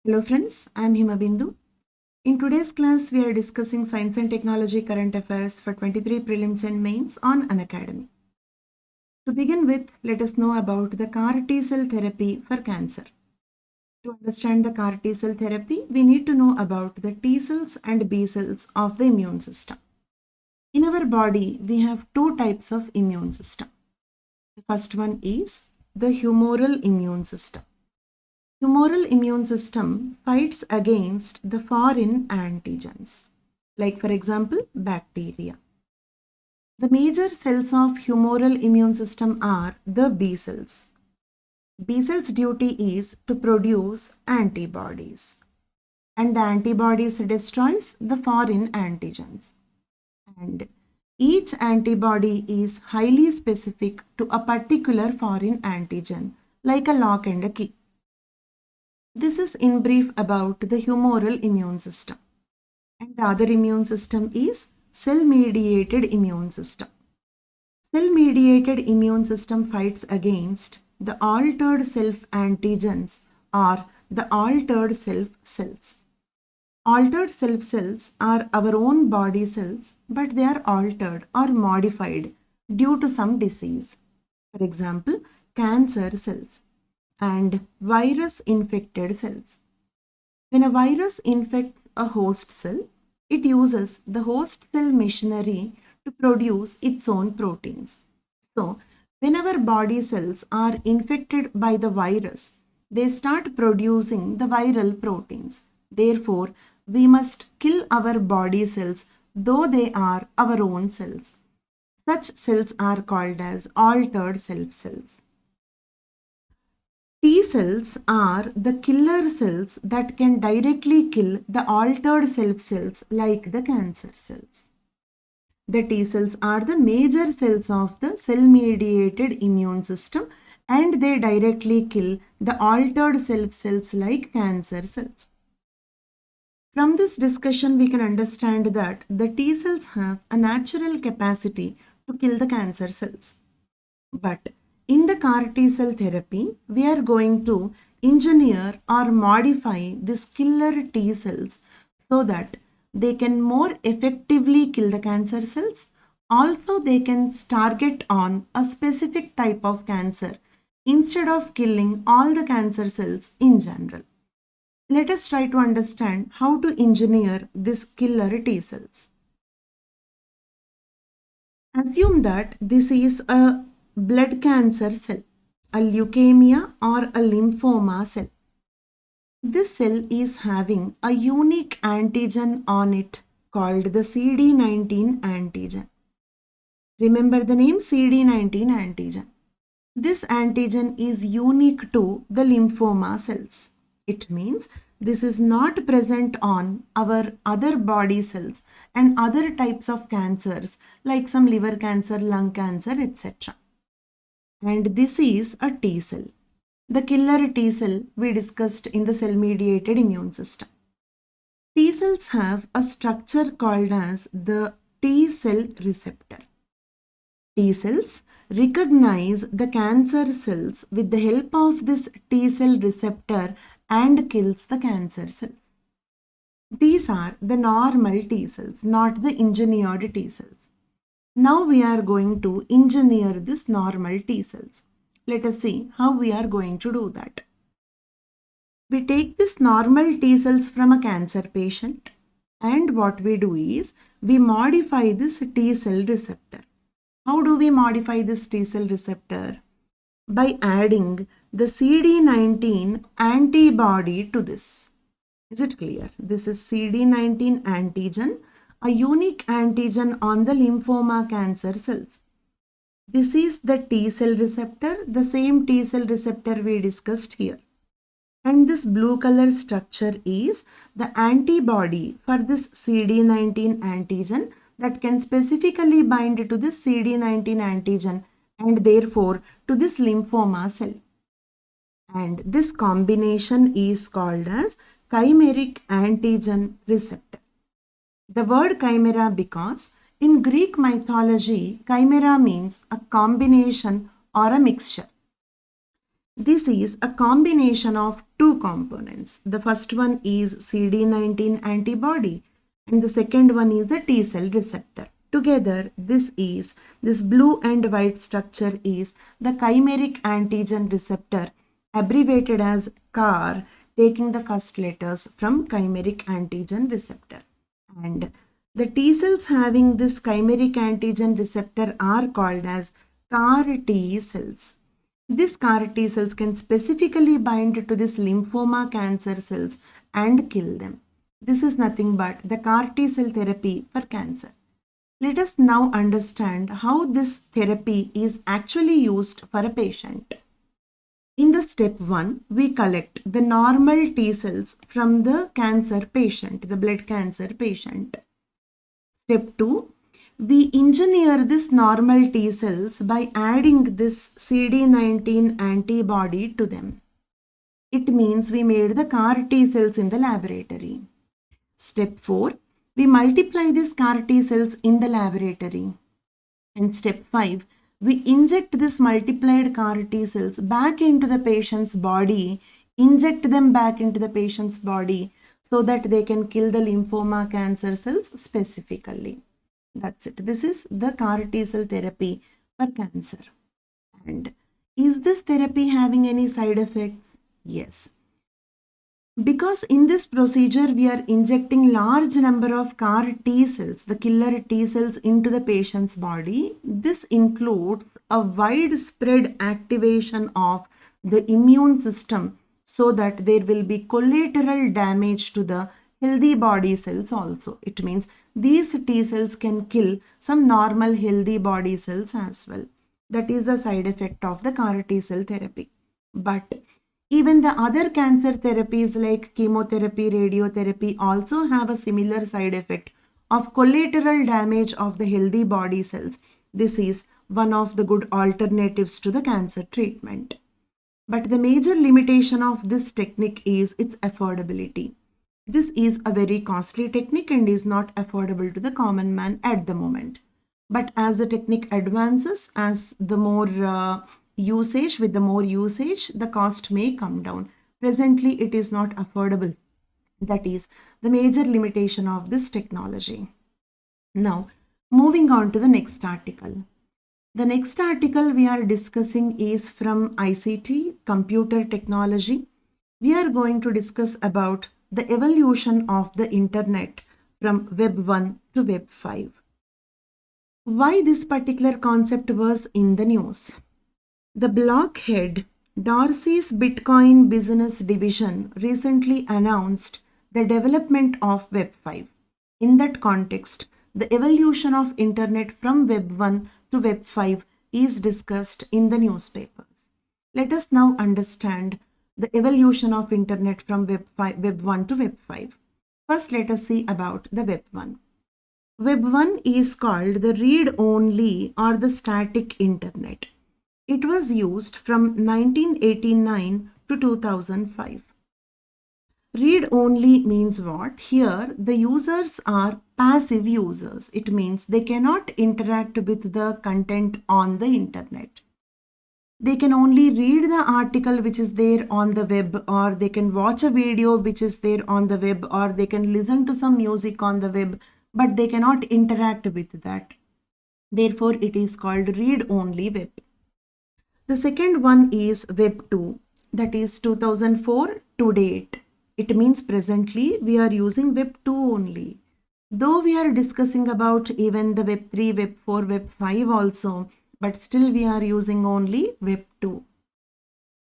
Hello friends, I am Himabindu. In today's class, we are discussing Science and Technology Current Affairs for 23 Prelims and Mains on Unacademy. To begin with, let us know about the CAR T-cell therapy for cancer. To understand the CAR T-cell therapy, we need to know about the T-cells and B-cells of the immune system. In our body, we have two types of immune system. The first one is the humoral immune system. Humoral immune system fights against the foreign antigens, like for example, bacteria. The major cells of humoral immune system are the B cells. B cells' duty is to produce antibodies, and the antibodies destroys the foreign antigens. And each antibody is highly specific to a particular foreign antigen, like a lock and a key. This is in brief about the humoral immune system. And the other immune system is cell-mediated immune system. Cell-mediated immune system fights against the altered self-antigens or the altered self cells. Altered self cells are our own body cells, but they are altered or modified due to some disease. For example, cancer cells and virus infected cells. When a virus infects a host cell, it uses the host cell machinery to produce its own proteins. So, when our body cells are infected by the virus, they start producing the viral proteins. Therefore, we must kill our body cells, though they are our own cells. Such cells are called as altered self cells. T cells are the killer cells that can directly kill the altered self cells like the cancer cells. The T cells are the major cells of the cell-mediated immune system and they directly kill the altered self cells like cancer cells. From this discussion, we can understand that the T cells have a natural capacity to kill the cancer cells. But in the CAR T-cell therapy, we are going to engineer or modify these killer T cells so that they can more effectively kill the cancer cells. Also, they can target on a specific type of cancer instead of killing all the cancer cells in general. Let us try to understand how to engineer these killer T cells. Assume that this is a blood cancer cell, a leukemia or a lymphoma cell. This cell is having a unique antigen on it called the CD19 antigen. Remember the name CD19 antigen. This antigen is unique to the lymphoma cells. It means this is not present on our other body cells and other types of cancers like some liver cancer, lung cancer, etc. And this is a T cell. The killer T cell we discussed in the cell-mediated immune system. T cells have a structure called as the T cell receptor. T cells recognize the cancer cells with the help of this T cell receptor and kills the cancer cells. These are the normal T cells, not the engineered T cells. Now we are going to engineer this normal T cells. Let us see how we are going to do that. We take this normal T cells from a cancer patient and what we do is we modify this T cell receptor. How do we modify this T cell receptor? By adding the CD19 antibody to this. Is it clear? This is CD19 antigen, a unique antigen on the lymphoma cancer cells. This is the T cell receptor, the same T cell receptor we discussed here. And this blue color structure is the antibody for this CD19 antigen that can specifically bind to this CD19 antigen and therefore to this lymphoma cell. And this combination is called as chimeric antigen receptor. The word chimera because in Greek mythology, chimera means a combination or a mixture. This is a combination of two components. The first one is CD19 antibody and the second one is the T cell receptor. Together, this blue and white structure is the chimeric antigen receptor, abbreviated as CAR, taking the first letters from chimeric antigen receptor. And the T cells having this chimeric antigen receptor are called as CAR T cells. These CAR T cells can specifically bind to this lymphoma cancer cells and kill them. This is nothing but the CAR T cell therapy for cancer. Let us now understand how this therapy is actually used for a patient. In the step 1, we collect the normal T cells from the cancer patient, the blood cancer patient. Step 2, we engineer this normal T cells by adding this CD19 antibody to them. It means we made the CAR T cells in the laboratory. Step 4, we multiply these CAR T cells in the laboratory. And step 5, we inject this multiplied CAR T cells back into the patient's body, inject them back into the patient's body so that they can kill the lymphoma cancer cells specifically. That's it. This is the CAR T cell therapy for cancer. And is this therapy having any side effects? Yes. Because in this procedure, we are injecting large number of CAR T cells, the killer T cells into the patient's body. This includes a widespread activation of the immune system so that there will be collateral damage to the healthy body cells also. It means these T cells can kill some normal healthy body cells as well. That is the side effect of the CAR T cell therapy. But even the other cancer therapies like chemotherapy, radiotherapy also have a similar side effect of collateral damage of the healthy body cells. This is one of the good alternatives to the cancer treatment. But the major limitation of this technique is its affordability. This is a very costly technique and is not affordable to the common man at the moment. But as the technique advances, as the more usage, the cost may come down. Presently, it is not affordable. That is the major limitation of this technology. Now, moving on to the next article. The next article we are discussing is from ICT, Computer Technology. We are going to discuss about the evolution of the internet from Web 1 to Web 5. Why this particular concept was in the news? The blockhead Dorsey's Bitcoin business division recently announced the development of Web 5. In that context, the evolution of internet from Web 1 to Web 5 is discussed in the newspapers. Let us now understand the evolution of internet from Web 1 to Web 5. First, let us see about the Web 1. Web 1 is called the read-only or the static internet. It was used from 1989 to 2005. Read-only means what? Here, the users are passive users. It means they cannot interact with the content on the internet. They can only read the article which is there on the web, or they can watch a video which is there on the web, or they can listen to some music on the web, but they cannot interact with that. Therefore, it is called read-only web. The second one is Web 2, that is 2004 to date. It means presently we are using Web 2 only. Though we are discussing about even the Web 3, Web 4, Web 5 also, but still we are using only Web 2.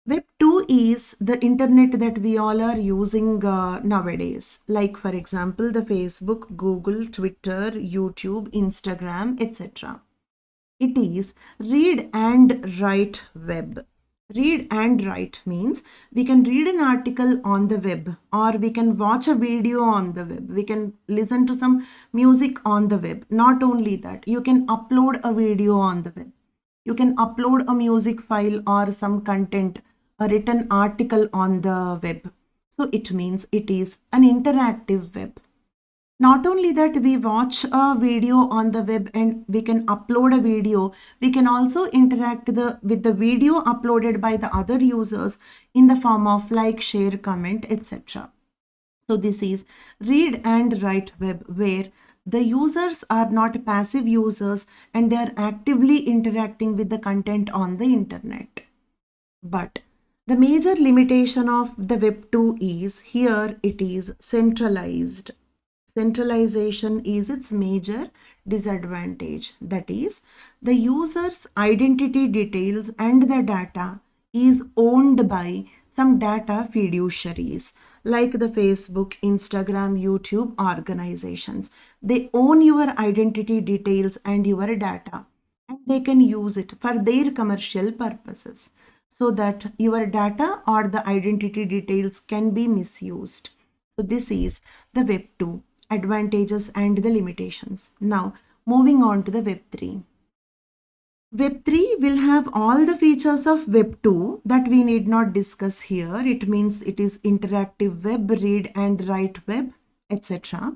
Web 2 is the internet that we all are using nowadays, like for example the Facebook, Google, Twitter, YouTube, Instagram, etc. It is read and write web. Read and write means we can read an article on the web, or we can watch a video on the web. We can listen to some music on the web. Not only that, you can upload a video on the web. You can upload a music file or some content, a written article on the web. So it means it is an interactive web. Not only that, we watch a video on the web and we can upload a video. We can also interact with the video uploaded by the other users in the form of like, share, comment, etc. So this is read and write web, where the users are not passive users and they are actively interacting with the content on the internet. But the major limitation of the Web 2 is here it is centralized. Centralization is its major disadvantage. That is, the user's identity details and the data is owned by some data fiduciaries like the Facebook, Instagram, YouTube organizations. They own your identity details and your data, and they can use it for their commercial purposes, so that your data or the identity details can be misused. So this is the Web 2 advantages and the limitations. Now moving on to the Web 3. Web 3 will have all the features of Web 2 that we need not discuss here. It means it is interactive web, read and write web, etc.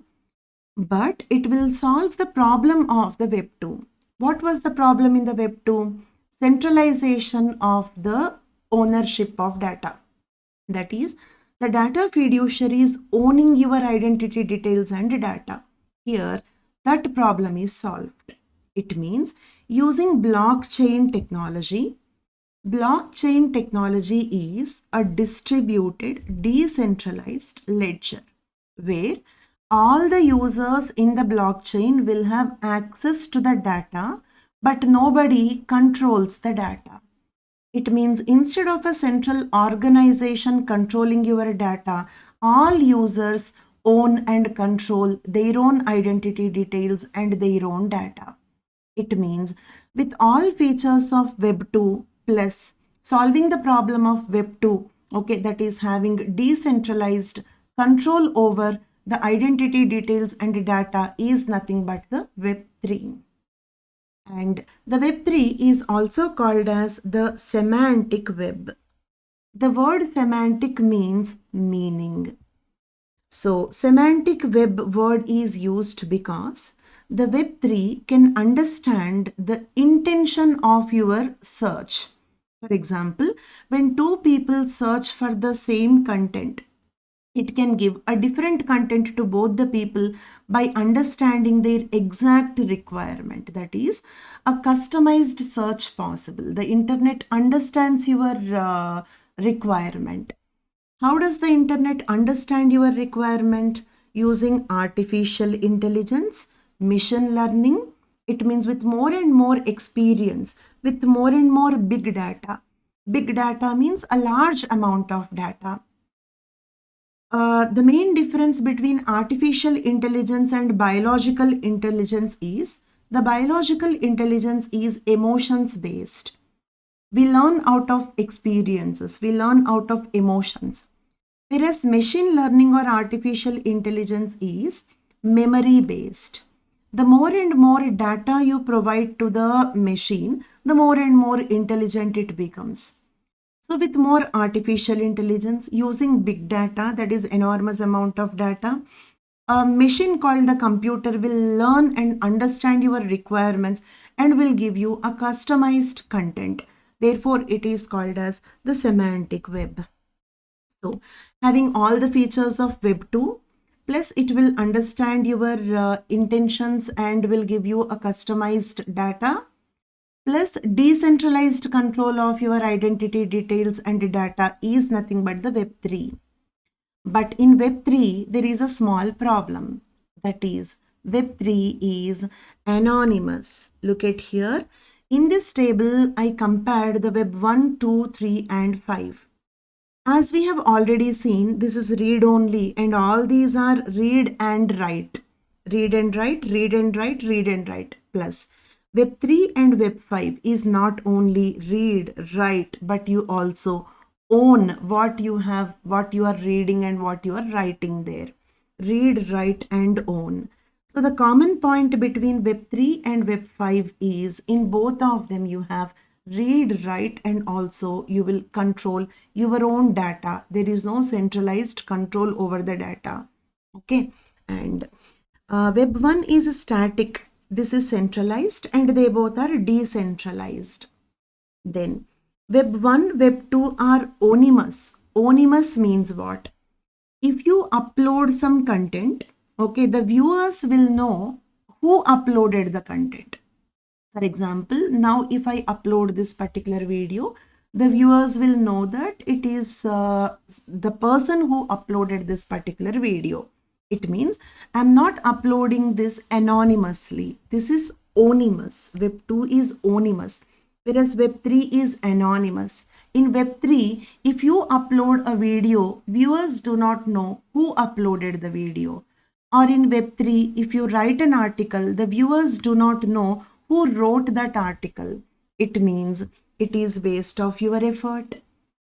But it will solve the problem of the Web 2. What was the problem in the Web 2? Centralization of the ownership of data. That is, the data fiduciary is owning your identity details and data. Here, that problem is solved. It means using blockchain technology. Blockchain technology is a distributed, decentralized ledger where all the users in the blockchain will have access to the data, but nobody controls the data. It means instead of a central organization controlling your data, all users own and control their own identity details and their own data. It means with all features of Web 2 plus solving the problem of Web 2, okay, that is having decentralized control over the identity details and data is nothing but the Web 3. And the Web 3 is also called as the semantic web. The word semantic means meaning. So semantic web word is used because the Web 3 can understand the intention of your search. For example, when two people search for the same content, it can give a different content to both the people by understanding their exact requirement. That is a customized search possible. The internet understands your requirement. How does the internet understand your requirement? Using artificial intelligence, machine learning. It means with more and more experience, with more and more big data. Big data means a large amount of data. The main difference between artificial intelligence and biological intelligence is the biological intelligence is emotions based. We learn out of experiences, we learn out of emotions. Whereas machine learning or artificial intelligence is memory based. The more and more data you provide to the machine, the more and more intelligent it becomes. So with more artificial intelligence, using big data, that is enormous amount of data, a machine called the computer will learn and understand your requirements and will give you a customized content. Therefore, it is called as the semantic web. So having all the features of Web 2, plus it will understand your intentions and will give you a customized data, plus decentralized control of your identity details and data is nothing but the Web 3. But in Web 3, there is a small problem. That is, Web 3 is anonymous. Look at here. In this table, I compared the Web 1, 2, 3 and 5. As we have already seen, this is read only and all these are read and write. Read and write, read and write, read and write. Plus Web 3 and Web 5 is not only read, write, but you also own what you have, what you are reading and what you are writing there. Read, write and own. So the common point between Web 3 and Web 5 is in both of them you have read, write and also you will control your own data. There is no centralized control over the data. Okay. And Web 1 is static. This is centralized and they both are decentralized. Then Web 1, Web 2 are onymous. Onymous means what? If you upload some content, okay, the viewers will know who uploaded the content. For example, now if I upload this particular video, the viewers will know that it is the person who uploaded this particular video. It means I'm not uploading this anonymously. This is onymous. Web 2 is onymous, whereas Web 3 is anonymous. In Web 3, if you upload a video, viewers do not know who uploaded the video. Or in Web 3, if you write an article, the viewers do not know who wrote that article. It means it is waste of your effort.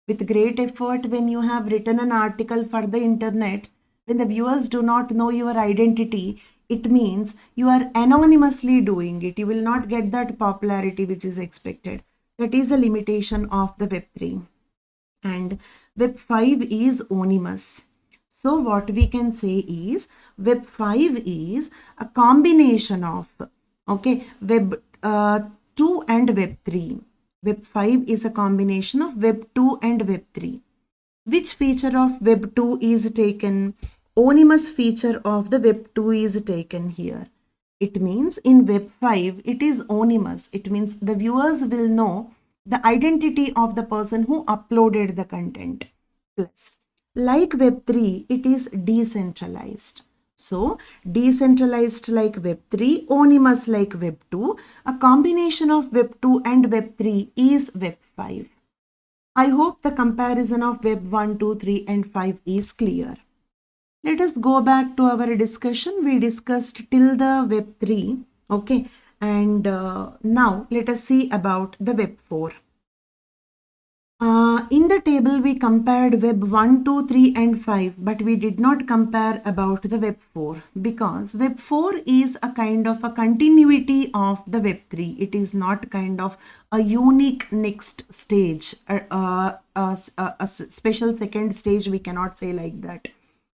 With great effort, when you have written an article for the internet, when the viewers do not know your identity, it means you are anonymously doing it. You will not get that popularity which is expected. That is a limitation of the Web 3. And Web 5 is onymous. So what we can say is Web 5 is a combination of Web 2 and Web 3. Web 5 is a combination of Web 2 and Web 3. Which feature of Web 2 is taken? Onymous feature of the Web 2 is taken here. It means in Web 5, it is onymous. It means the viewers will know the identity of the person who uploaded the content. Plus, like Web 3, it is decentralized. So, decentralized like Web 3, onymous like Web 2, a combination of Web 2 and Web 3 is Web 5. I hope the comparison of Web 1, 2, 3 and 5 is clear. Let us go back to our discussion. We discussed till the Web 3, okay, and now let us see about the Web 4. In the table, we compared Web 1, 2, 3 and 5, but we did not compare about the Web 4 because Web 4 is a kind of a continuity of the Web 3. It is not kind of a unique next stage, a special second stage, we cannot say like that.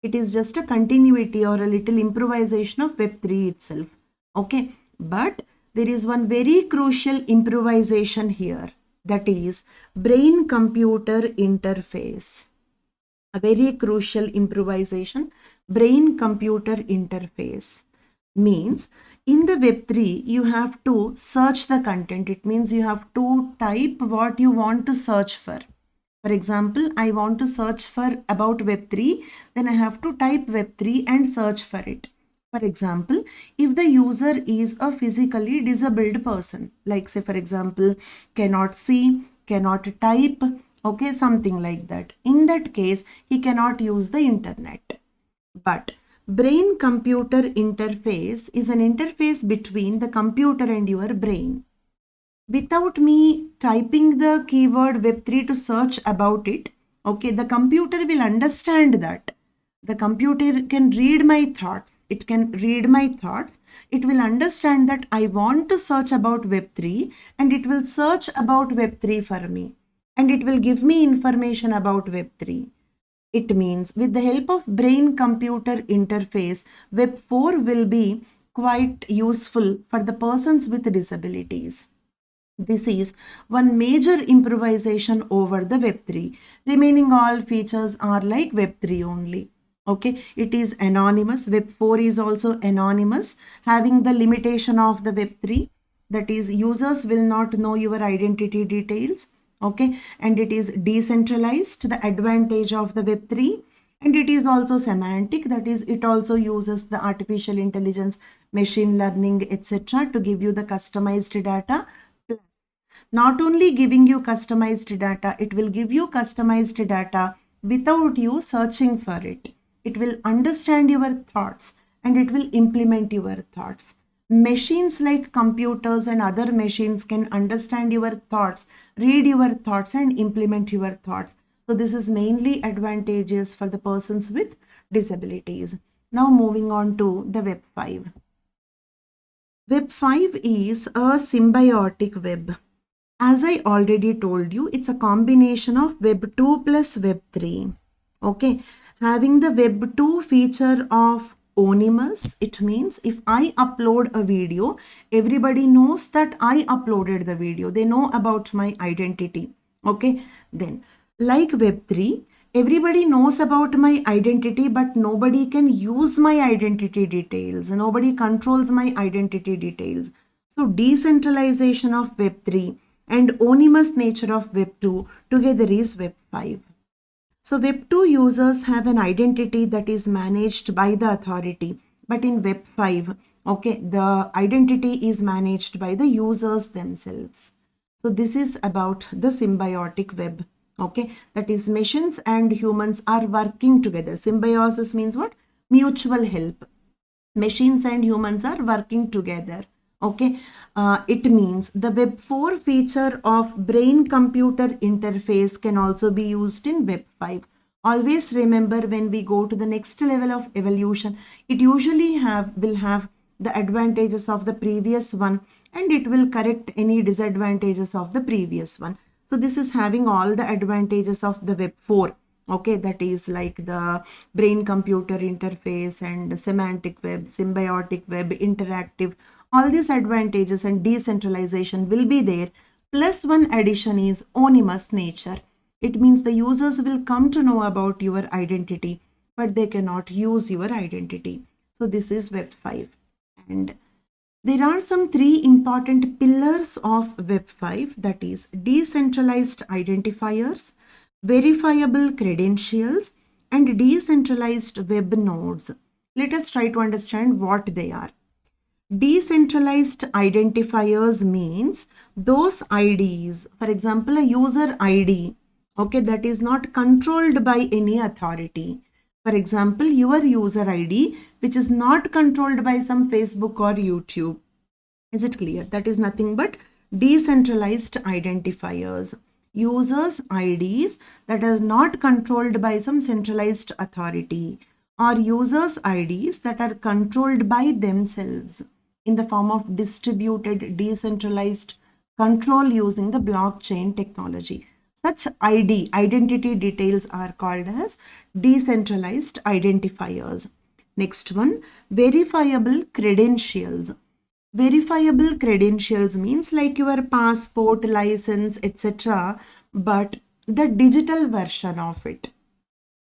It is just a continuity or a little improvisation of Web 3 itself. Okay, but there is one very crucial improvisation here, that is brain-computer interface. A very crucial improvisation, brain-computer interface means in the Web 3, you have to search the content. It means you have to type what you want to search for. For example, I want to search for about Web 3, then I have to type Web 3 and search for it. For example, if the user is a physically disabled person, like say for example, cannot see, cannot type, okay, something like that. In that case, he cannot use the internet. But brain-computer interface is an interface between the computer and your brain. Without me typing the keyword Web3 to search about it, okay, the computer will understand that. The computer can read my thoughts. It can read my thoughts. It will understand that I want to search about Web3 and it will search about Web3 for me. And it will give me information about Web3. It means with the help of brain-computer interface, Web 4 will be quite useful for the persons with disabilities. This is one major improvisation over the Web 3. Remaining all features are like Web 3 only. Okay, it is anonymous. Web 4 is also anonymous, having the limitation of the Web 3. That is, users will not know your identity details. Okay, and it is decentralized, the advantage of the Web 3. And it is also semantic, that is, it also uses the artificial intelligence, machine learning, etc. to give you the customized data. Plus, not only giving you customized data, it will give you customized data without you searching for it. It will understand your thoughts and it will implement your thoughts. Machines like computers and other machines can understand your thoughts, read your thoughts and implement your thoughts. So this is mainly advantageous for the persons with disabilities. Now moving on to the Web 5. Web 5 is a symbiotic web. As I already told you, it's a combination of Web 2 plus Web 3. Okay. Having the Web 2 feature of Anonymous, it means if I upload a video, everybody knows that I uploaded the video. They know about my identity. Okay, then like Web3, everybody knows about my identity, but nobody can use my identity details. Nobody controls my identity details. So decentralization of Web3 and anonymous nature of Web2 together is Web5. So Web2 users have an identity that is managed by the authority, but in Web5, okay, the identity is managed by the users themselves. So this is about the symbiotic web, okay, that is machines and humans are working together. Symbiosis means what? Mutual help. Machines and humans are working together. Okay, it means the Web4 feature of brain-computer interface can also be used in Web5. Always remember, when we go to the next level of evolution, it usually will have the advantages of the previous one, and it will correct any disadvantages of the previous one. So this is having all the advantages of the Web4. Okay, that is like the brain computer interface and semantic web, symbiotic web, interactive. All these advantages and decentralization will be there. Plus one addition is anonymous nature. It means the users will come to know about your identity, but they cannot use your identity. So this is Web5. And there are some three important pillars of Web5, that is decentralized identifiers, verifiable credentials, and decentralized web nodes. Let us try to understand what they are. Decentralized identifiers means those IDs, for example, a user ID, okay, that is not controlled by any authority. For example, your user ID, which is not controlled by some Facebook or YouTube. Is it clear? That is nothing but decentralized identifiers. Users' IDs that are not controlled by some centralized authority, or users' IDs that are controlled by themselves in the form of distributed decentralized control using the blockchain technology. Such identity details are called as decentralized identifiers. Next one, verifiable credentials. Verifiable credentials means like your passport, license, etc., but the digital version of it.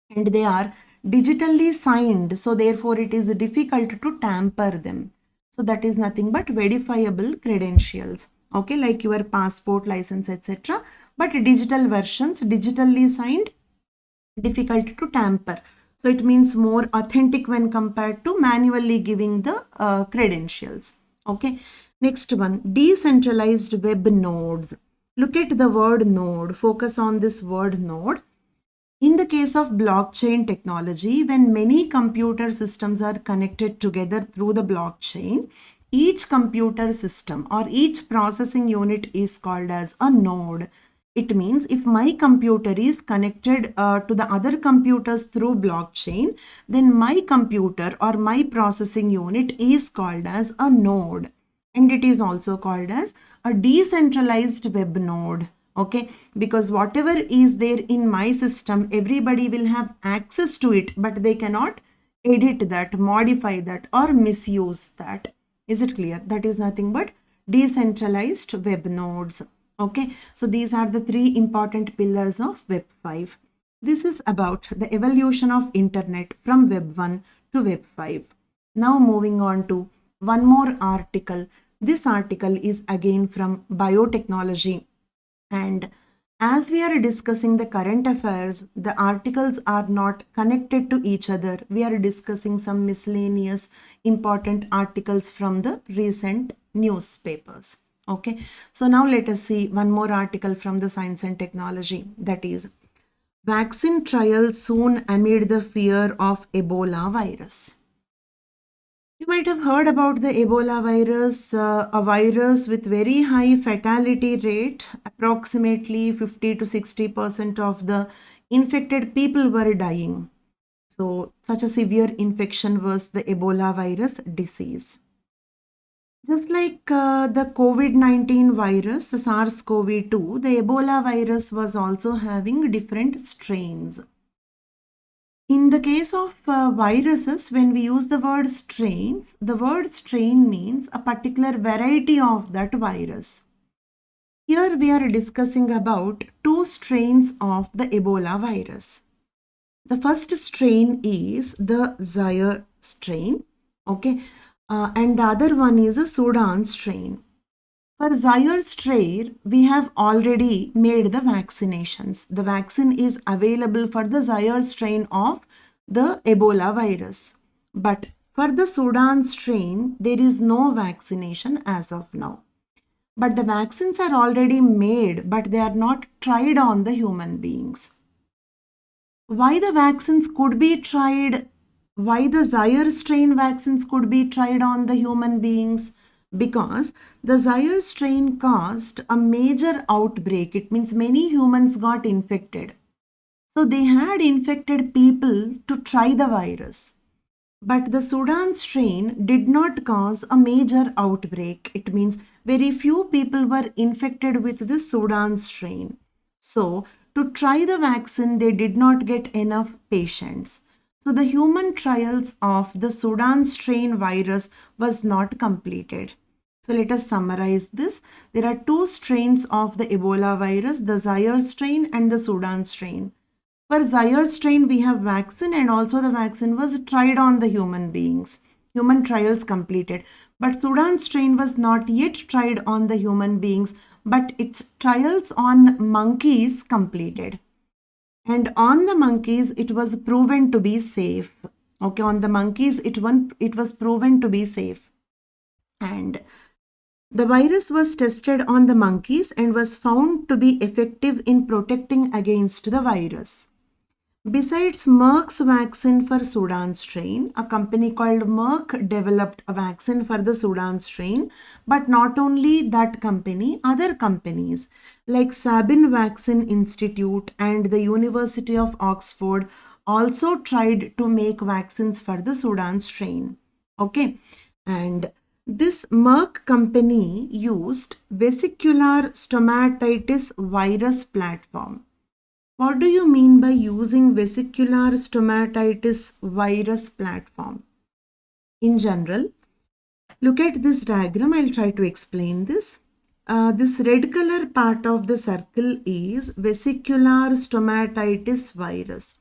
And they are digitally signed, so therefore it is difficult to tamper them. So that is nothing but verifiable credentials. Okay, like your passport, license, etc., but digital versions, digitally signed, difficult to tamper. So it means more authentic when compared to manually giving the credentials. Okay, next one, decentralized web nodes. Look at the word node, focus on this word node. In the case of blockchain technology, when many computer systems are connected together through the blockchain, each computer system or each processing unit is called as a node. It means if my computer is connected to the other computers through blockchain, then my computer or my processing unit is called as a node. And it is also called as a decentralized web node. Okay, because whatever is there in my system, everybody will have access to it, but they cannot edit that, modify that, or misuse that. Is it clear? That is nothing but decentralized web nodes. Okay, so these are the three important pillars of Web 5. This is about the evolution of internet from Web 1 to Web 5. Now moving on to one more article. This article is again from biotechnology. And as we are discussing the current affairs, the articles are not connected to each other. We are discussing some miscellaneous important articles from the recent newspapers. Okay, so now let us see one more article from the Science and Technology, that is vaccine trial soon amid the fear of Ebola virus. You might have heard about the Ebola virus, a virus with very high fatality rate. Approximately 50 to 60% of the infected people were dying. So such a severe infection was the Ebola virus disease. Just like the COVID-19 virus, the SARS-CoV-2, the Ebola virus was also having different strains. In the case of viruses, when we use the word strains, the word strain means a particular variety of that virus. Here we are discussing about two strains of the Ebola virus. The first strain is the Zaire strain, okay, and the other one is a Sudan strain. For Zaire strain, we have already made the vaccinations. The vaccine is available for the Zaire strain of the Ebola virus. But for the Sudan strain, there is no vaccination as of now. But the vaccines are already made, but they are not tried on the human beings. Why the vaccines could be tried? Why the Zaire strain vaccines could be tried on the human beings? Because the Zaire strain caused a major outbreak. It means many humans got infected. So they had infected people to try the virus. But the Sudan strain did not cause a major outbreak. It means very few people were infected with the Sudan strain. So to try the vaccine, they did not get enough patients. So the human trials of the Sudan strain virus was not completed. So let us summarize this. There are two strains of the Ebola virus, the Zaire strain and the Sudan strain. For Zaire strain, we have vaccine and also the vaccine was tried on the human beings. Human trials completed. But Sudan strain was not yet tried on the human beings, but its trials on monkeys completed. And on the monkeys, it was proven to be safe. Okay, on the monkeys, it was proven to be safe. And the virus was tested on the monkeys and was found to be effective in protecting against the virus. Besides Merck's vaccine for Sudan strain, a company called Merck developed a vaccine for the Sudan strain. But not only that company, other companies like Sabin Vaccine Institute and the University of Oxford also tried to make vaccines for the Sudan strain. Okay, and this Merck company used vesicular stomatitis virus platform. What do you mean by using vesicular stomatitis virus platform? In general, look at this diagram. I'll try to explain this. This red color part of the circle is vesicular stomatitis virus.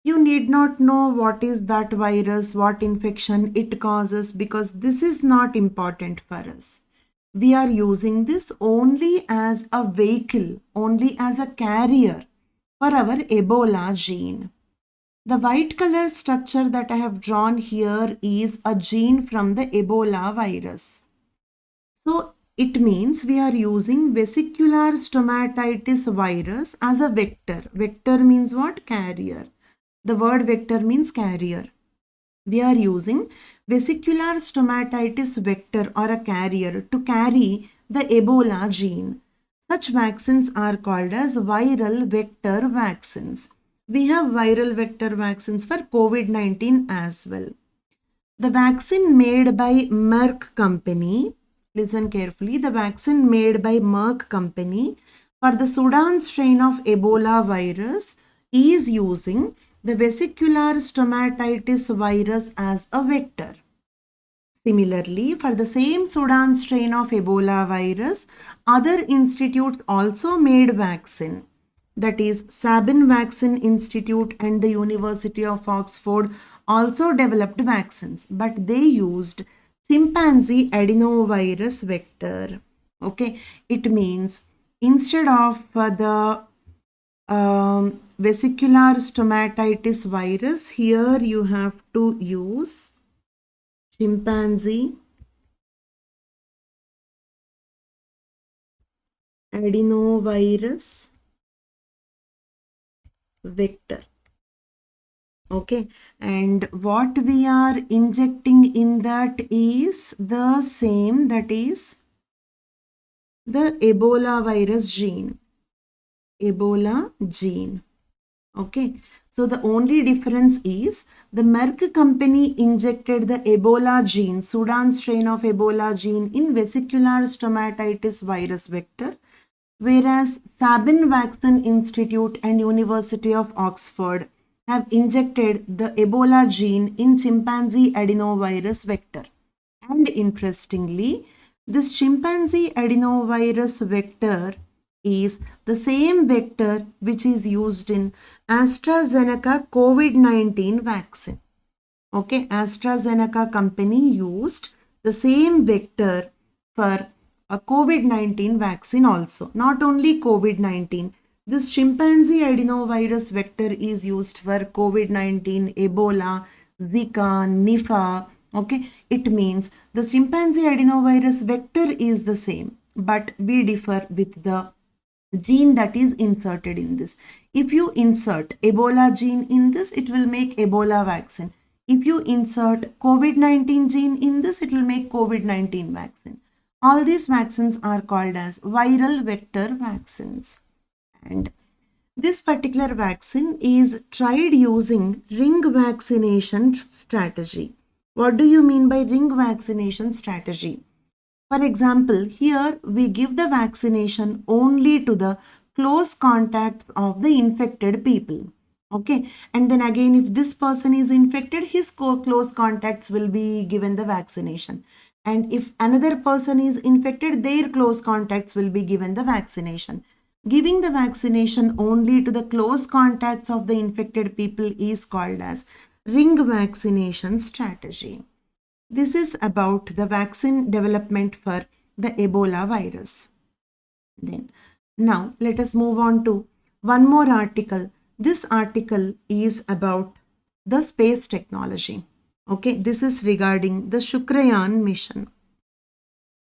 You need not know what is that virus, what infection it causes, because this is not important for us. We are using this only as a vehicle, only as a carrier for our Ebola gene. The white color structure that I have drawn here is a gene from the Ebola virus. So it means we are using vesicular stomatitis virus as a vector. Vector means what? Carrier. The word vector means carrier. We are using vesicular stomatitis vector or a carrier to carry the Ebola gene. Such vaccines are called as viral vector vaccines. We have viral vector vaccines for COVID-19 as well. The vaccine made by Merck company, listen carefully, the vaccine made by Merck company for the Sudan strain of Ebola virus is using the vesicular stomatitis virus as a vector. Similarly, for the same Sudan strain of Ebola virus, other institutes also made vaccine. That is, Sabin Vaccine Institute and the University of Oxford also developed vaccines, but they used chimpanzee adenovirus vector. Okay, it means instead of the vesicular stomatitis virus, here you have to use chimpanzee adenovirus vector. Okay, and what we are injecting in that is the same, that is the Ebola virus gene. Ebola gene. Okay, so the only difference is the Merck company injected the Ebola gene, Sudan strain of Ebola gene in vesicular stomatitis virus vector, whereas Sabin Vaccine Institute and University of Oxford have injected the Ebola gene in chimpanzee adenovirus vector. And interestingly, this chimpanzee adenovirus vector is the same vector which is used in AstraZeneca COVID-19 vaccine. Okay, AstraZeneca company used the same vector for a COVID-19 vaccine also. Not only COVID-19, this chimpanzee adenovirus vector is used for COVID-19, Ebola, Zika, Nipah. Okay, it means the chimpanzee adenovirus vector is the same, but we differ with the gene that is inserted in this. If you insert Ebola gene in this, it will make Ebola vaccine. If you insert COVID-19 gene in this, it will make COVID-19 vaccine. All these vaccines are called as viral vector vaccines. And this particular vaccine is tried using ring vaccination strategy. What do you mean by ring vaccination strategy? For example, here we give the vaccination only to the close contacts of the infected people. Okay, and then again, if this person is infected, his close contacts will be given the vaccination. And if another person is infected, their close contacts will be given the vaccination. Giving the vaccination only to the close contacts of the infected people is called as ring vaccination strategy. This is about the vaccine development for the Ebola virus. Then, now let us move on to one more article. This article is about the space technology. Okay, this is regarding the Shukrayaan mission.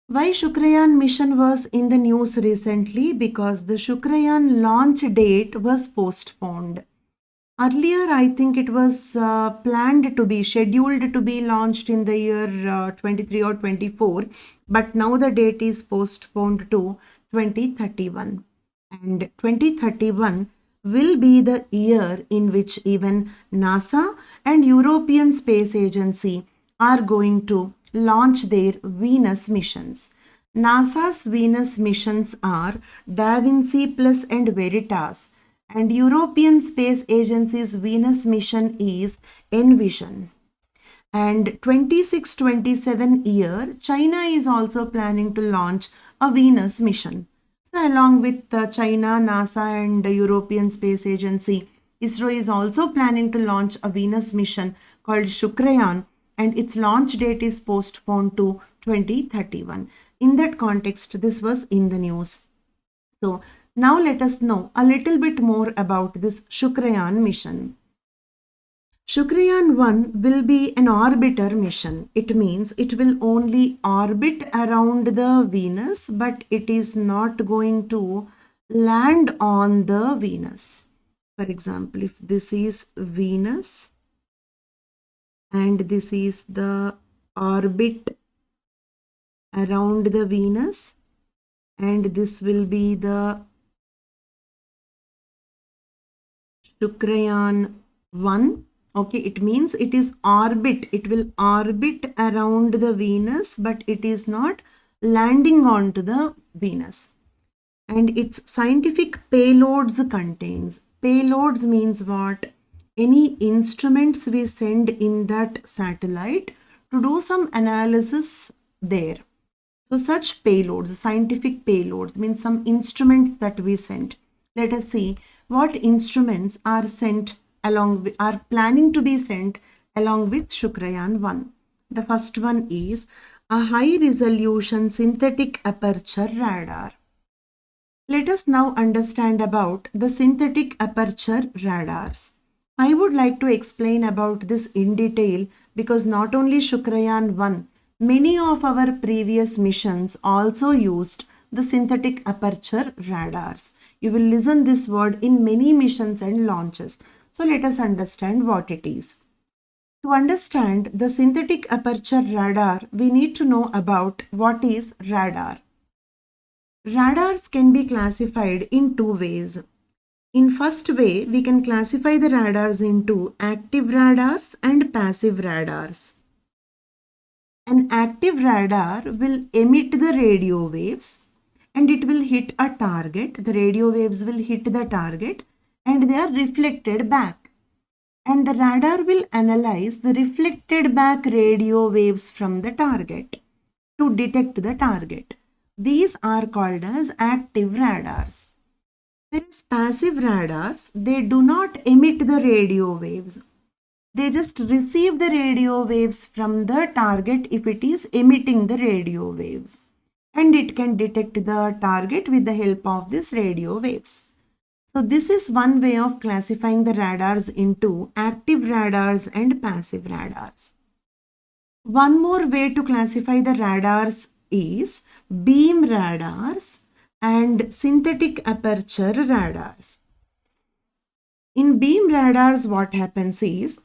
Why Shukrayaan mission was in the news recently? Because the Shukrayaan launch date was postponed. Earlier, I think it was scheduled to be launched in the year 23 or 24, but now the date is postponed to 2031. And 2031 will be the year in which even NASA and European Space Agency are going to launch their Venus missions. NASA's Venus missions are Da Vinci Plus and Veritas, and European Space Agency's Venus mission is Envision. And 26-27 year, China is also planning to launch a Venus mission. So along with China, NASA and the European Space Agency, ISRO is also planning to launch a Venus mission called Shukrayaan, and its launch date is postponed to 2031. In that context, this was in the news. So now let us know a little bit more about this Shukrayaan mission. Shukrayaan 1 will be an orbiter mission. It means it will only orbit around the Venus, but it is not going to land on the Venus. For example, if this is Venus and this is the orbit around the Venus, and this will be the Shukrayaan 1. Okay, it means it is orbit. It will orbit around the Venus, but it is not landing onto the Venus. And its scientific payloads contains. Payloads means what? Any instruments we send in that satellite to do some analysis there. So such payloads, scientific payloads, means some instruments that we send. Let us see what instruments are planning to be sent along with Shukrayaan 1. The first one is a high-resolution synthetic aperture radar. Let us now understand about the synthetic aperture radars. I would like to explain about this in detail because not only Shukrayaan 1, many of our previous missions also used the synthetic aperture radars. You will listen this word in many missions and launches. So let us understand what it is. To understand the synthetic aperture radar, we need to know about what is radar. Radars can be classified in two ways. In first way, we can classify the radars into active radars and passive radars. An active radar will emit the radio waves and it will hit a target. The radio waves will hit the target and they are reflected back. and the radar will analyze the reflected back radio waves from the target to detect the target. These are called as active radars. Whereas passive radars, they do not emit the radio waves. They just receive the radio waves from the target if it is emitting the radio waves. And it can detect the target with the help of these radio waves. So this is one way of classifying the radars into active radars and passive radars. One more way to classify the radars is beam radars and synthetic aperture radars. In beam radars, what happens is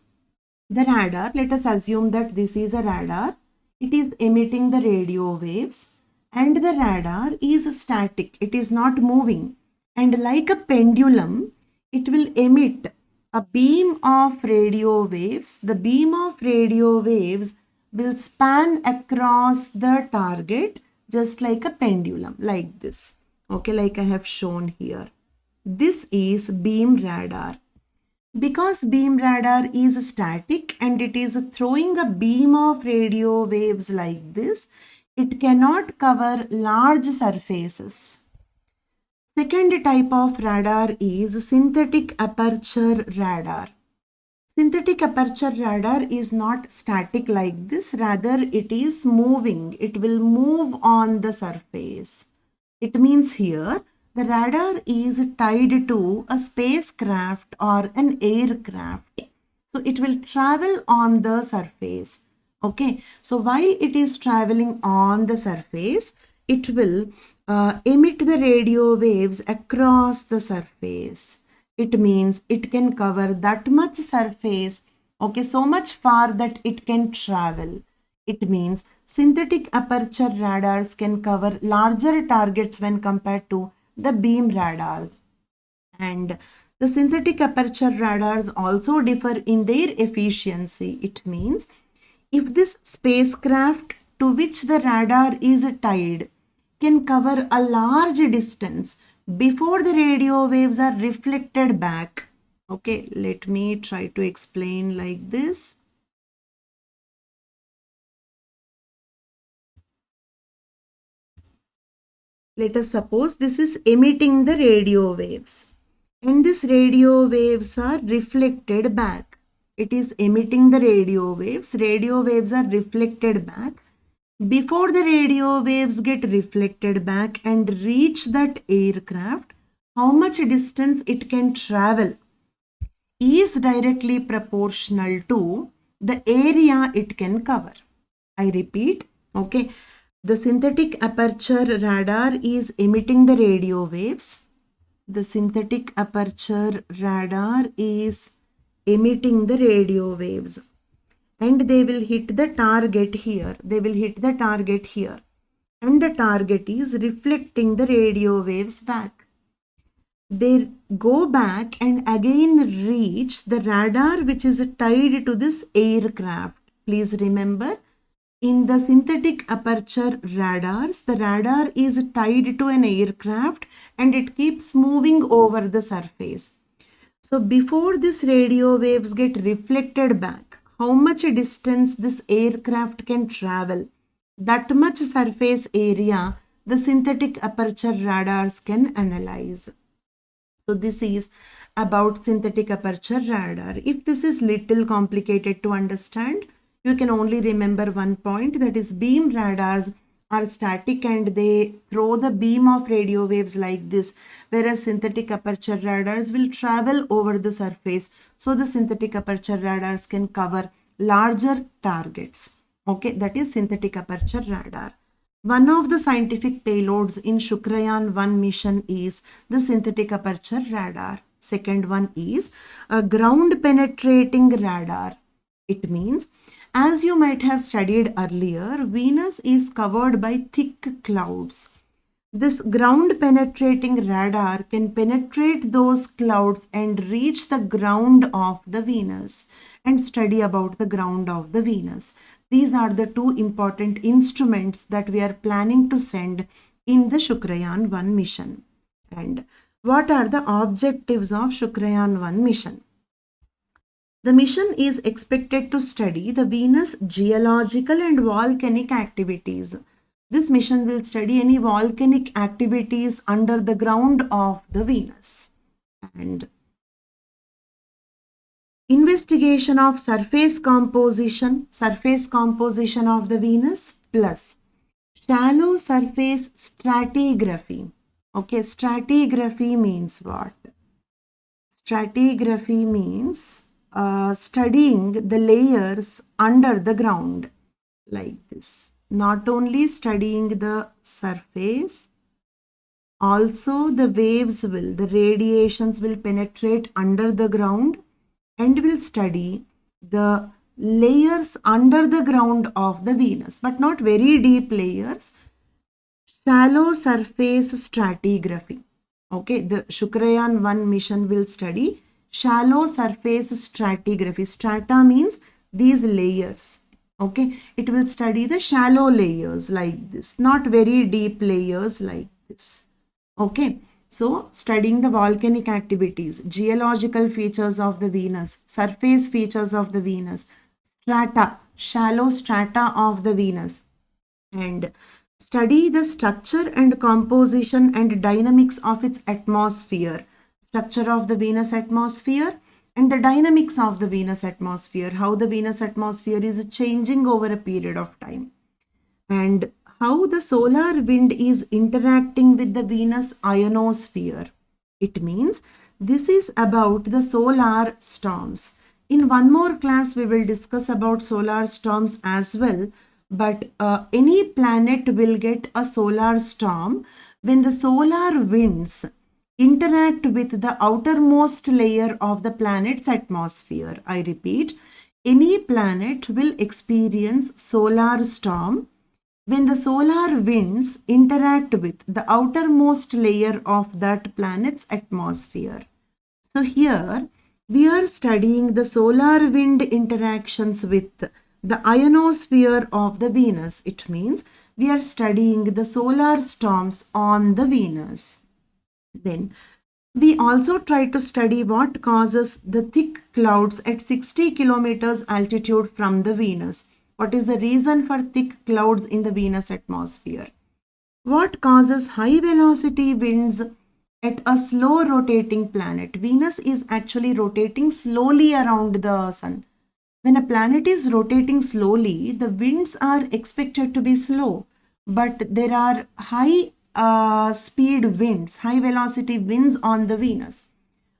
the radar, let us assume that this is a radar, it is emitting the radio waves and the radar is static, it is not moving, and like a pendulum, it will emit a beam of radio waves. The beam of radio waves will span across the target just like a pendulum, like this. Okay, like I have shown here. This is beam radar. Because beam radar is static and it is throwing a beam of radio waves like this, it cannot cover large surfaces. Second type of radar is synthetic aperture radar. Synthetic aperture radar is not static like this, rather it is moving. It will move on the surface. It means here the radar is tied to a spacecraft or an aircraft. So it will travel on the surface. Okay, so while it is traveling on the surface, it will emit the radio waves across the surface. It means it can cover that much surface, okay, so much far that it can travel. It means synthetic aperture radars can cover larger targets when compared to the beam radars. And the synthetic aperture radars also differ in their efficiency. It means if this spacecraft to which the radar is tied can cover a large distance before the radio waves are reflected back. Okay, let me try to explain like this. Let us suppose this is emitting the radio waves and these radio waves are reflected back. It is emitting the radio waves are reflected back. Before the radio waves get reflected back and reach that aircraft, how much distance it can travel is directly proportional to the area it can cover. I repeat, okay, the synthetic aperture radar is emitting the radio waves. The synthetic aperture radar is emitting the radio waves. And they will hit the target here. They will hit the target here. And the target is reflecting the radio waves back. They go back and again reach the radar which is tied to this aircraft. Please remember, in the synthetic aperture radars, the radar is tied to an aircraft and it keeps moving over the surface. So before this radio waves get reflected back, how much distance this aircraft can travel, that much surface area the synthetic aperture radars can analyze. So this is about synthetic aperture radar. If this is little complicated to understand, you can only remember one point, that is beam radars are static and they throw the beam of radio waves like this, whereas synthetic aperture radars will travel over the surface. So the synthetic aperture radars can cover larger targets. Okay, that is synthetic aperture radar. One of the scientific payloads in Shukrayaan-1 mission is the synthetic aperture radar. Second one is a ground penetrating radar. It means, as you might have studied earlier, Venus is covered by thick clouds. This ground penetrating radar can penetrate those clouds and reach the ground of the Venus and study about the ground of the Venus. These are the two important instruments that we are planning to send in the Shukrayaan-1 mission. And what are the objectives of Shukrayaan-1 mission? The mission is expected to study the Venus geological and volcanic activities. This mission will study any volcanic activities under the ground of the Venus. And investigation of surface composition of the Venus plus shallow surface stratigraphy. Okay, stratigraphy means what? Stratigraphy means studying the layers under the ground like this. Not only studying the surface, also the radiations will penetrate under the ground and will study the layers under the ground of the Venus, but not very deep layers. Shallow surface stratigraphy. Okay, the Shukrayan 1 mission will study shallow surface stratigraphy. Strata means these layers. Okay, it will study the shallow layers like this, not very deep layers like this. Okay, so studying the volcanic activities, geological features of the Venus, surface features of the Venus, strata, shallow strata of the Venus, and study the structure and composition and dynamics of its atmosphere. Structure of the Venus atmosphere and the dynamics of the Venus atmosphere, how the Venus atmosphere is changing over a period of time, and how the solar wind is interacting with the Venus ionosphere. It means this is about the solar storms. In one more class, we will discuss about solar storms as well. But any planet will get a solar storm when the solar winds interact with the outermost layer of the planet's atmosphere. I repeat, any planet will experience solar storm when the solar winds interact with the outermost layer of that planet's atmosphere. So here we are studying the solar wind interactions with the ionosphere of the Venus. It means we are studying the solar storms on the Venus. Then we also try to study what causes the thick clouds at 60 kilometers altitude from the Venus. What is the reason for thick clouds in the Venus atmosphere? What causes high velocity winds at a slow rotating planet? Venus is actually rotating slowly around the sun. When a planet is rotating slowly, the winds are expected to be slow, but there are high speed winds, high velocity winds on the Venus.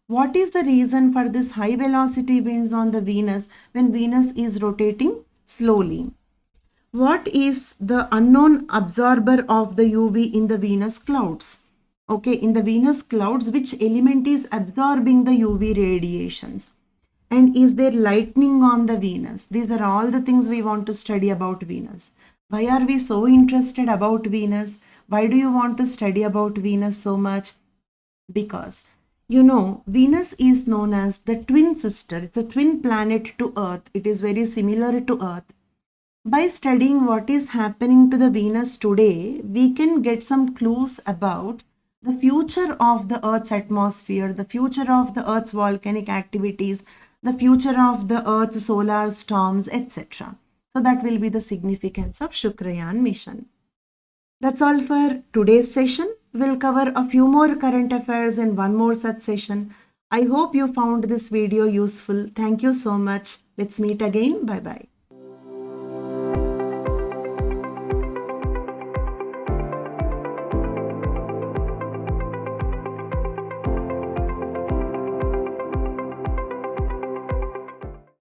What is the reason for this high velocity winds on the Venus when Venus is rotating slowly? What is the unknown absorber of the UV in the Venus clouds? Okay, in the Venus clouds, which element is absorbing the UV radiations? And is there lightning on the Venus? These are all the things we want to study about Venus. Why are we so interested about Venus? Why do you want to study about Venus so much? Because, you know, Venus is known as the twin sister. It's a twin planet to Earth. It is very similar to Earth. By studying what is happening to the Venus today, we can get some clues about the future of the Earth's atmosphere, the future of the Earth's volcanic activities, the future of the Earth's solar storms, etc. So that will be the significance of Shukrayan mission. That's all for today's session. We'll cover a few more current affairs in one more such session. I hope you found this video useful. Thank you so much. Let's meet again. Bye-bye.